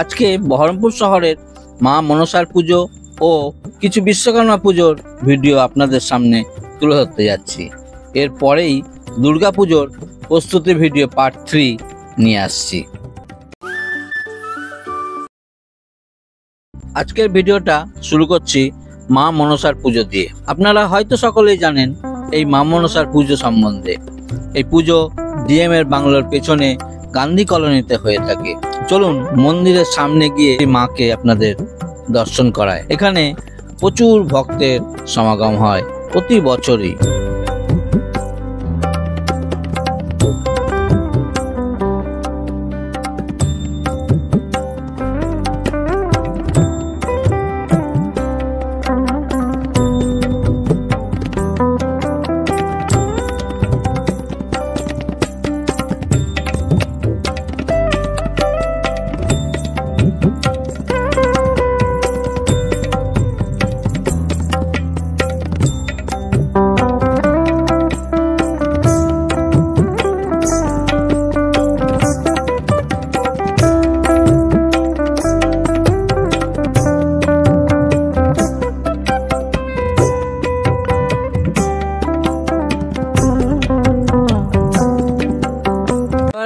আজকে বহরমপুর শহরের মা মনসার পুজো ও কিছু বিশ্বকর্মা পুজোর ভিডিও আপনাদের সামনে তুলে ধরতে যাচ্ছি। এরপরেই দুর্গা পুজোর প্রস্তুতি ভিডিও পার্ট 3 নিয়ে আসছি। আজকের ভিডিওটা শুরু করছি মা মনসার পুজো দিয়ে। আপনারা হয়তো সকলেই জানেন এই মা মনসার পুজো সম্বন্ধে। এই পুজো ডিএম এর বাংলোর পেছনে গান্ধী কলোনিতে হয়ে থাকে। চলুন মন্দিরের সামনে গিয়ে মাকে আপনাদের দর্শন করায়। এখানে প্রচুর ভক্তের সমাগম হয় প্রতি বছরই।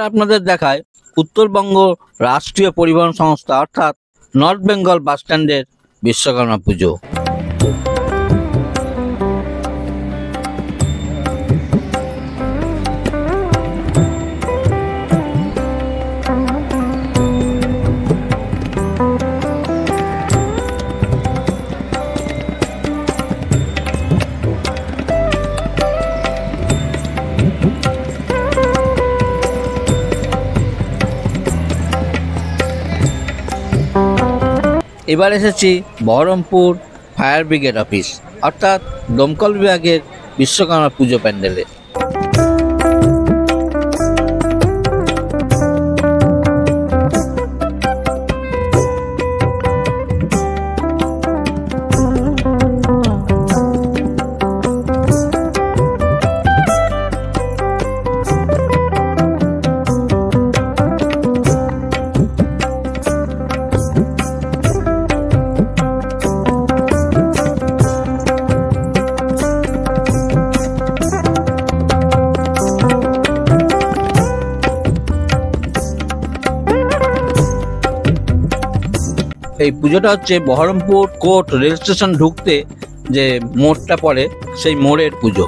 আপনাদের দেখায় উত্তরবঙ্গ রাষ্ট্রীয় পরিবহন সংস্থা অর্থাৎ নর্থ বেঙ্গল বাস স্ট্যান্ডের বিশ্বকর্মা পুজো। এবার এসেছি বহরমপুর ফায়ার ব্রিগেড অফিস অর্থাৎ দমকল বিভাগের বিশ্বকর্মা পুজো প্যান্ডেলে। এই পুজোটা হচ্ছে বহরমপুর কোর্ট রেল স্টেশন ঢুকতে যে মোড়টা পড়ে সেই মোড়ের পুজো।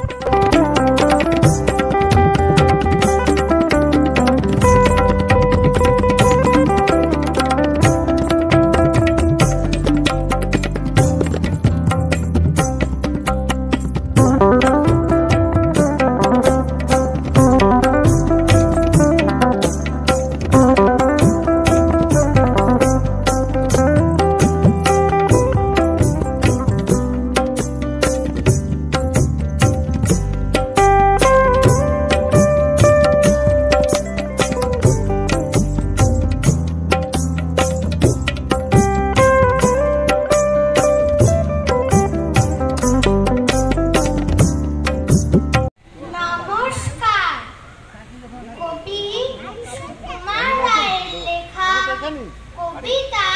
কবিতা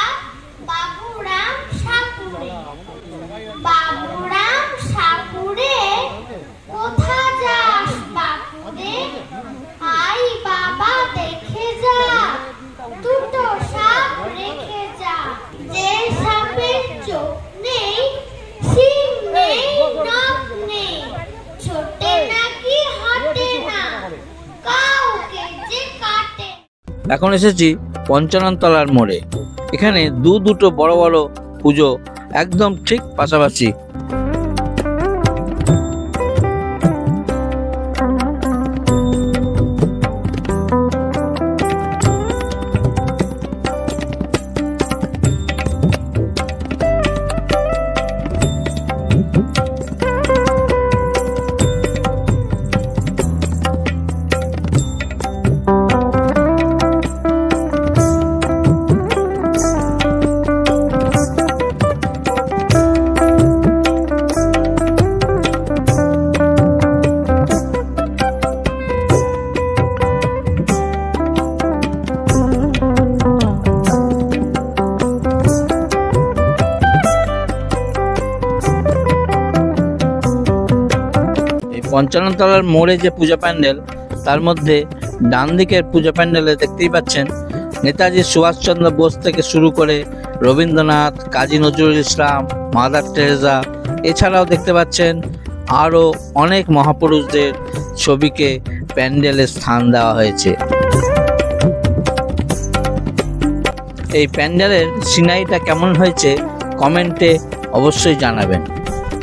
বাবুরাম সাপুরে। বাবুরাম সাপুরে কোথা যাস বাপুরে, আই বাবা দেখে যা, দুটো সাপ রেখে যা। যে সাপের চোখ নেই, শিং নেই, নখ নেই, ছোটে নাকি হাঁটে না, কাউকে যে কাটে। এখন এসেছি পঞ্চানন তলার মোড়ে। এখানে দুটো বড় বড় পুজো একদম ঠিক পাশাপাশি। ৫৫ তলার মোড়ে যে পূজা প্যান্ডেল, তার মধ্যে ডান দিকের পূজা প্যান্ডেলে দেখতেই পাচ্ছেন নেতাজি সুভাষচন্দ্র বোস থেকে শুরু করে রবীন্দ্রনাথ, কাজী নজরুল ইসলাম, মাদার টেরেসা, এছাড়াও দেখতে পাচ্ছেন আরও অনেক মহাপুরুষদের ছবিকে প্যান্ডেলে স্থান দেওয়া হয়েছে। এই প্যান্ডেলের সিনারিটা কেমন হয়েছে কমেন্টে অবশ্যই জানাবেন।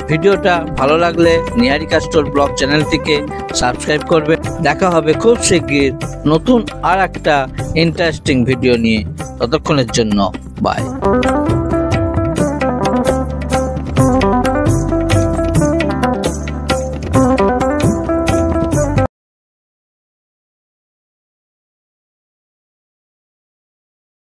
ভিডিওটা ভালো লাগলে নিহারিকা স্টোর ব্লগ চ্যানেলটিকে সাবস্ক্রাইব করবেন। দেখা হবে খুব শিগগির নতুন আর একটা ইন্টারেস্টিং ভিডিও নিয়ে। ততক্ষণের জন্য বাই।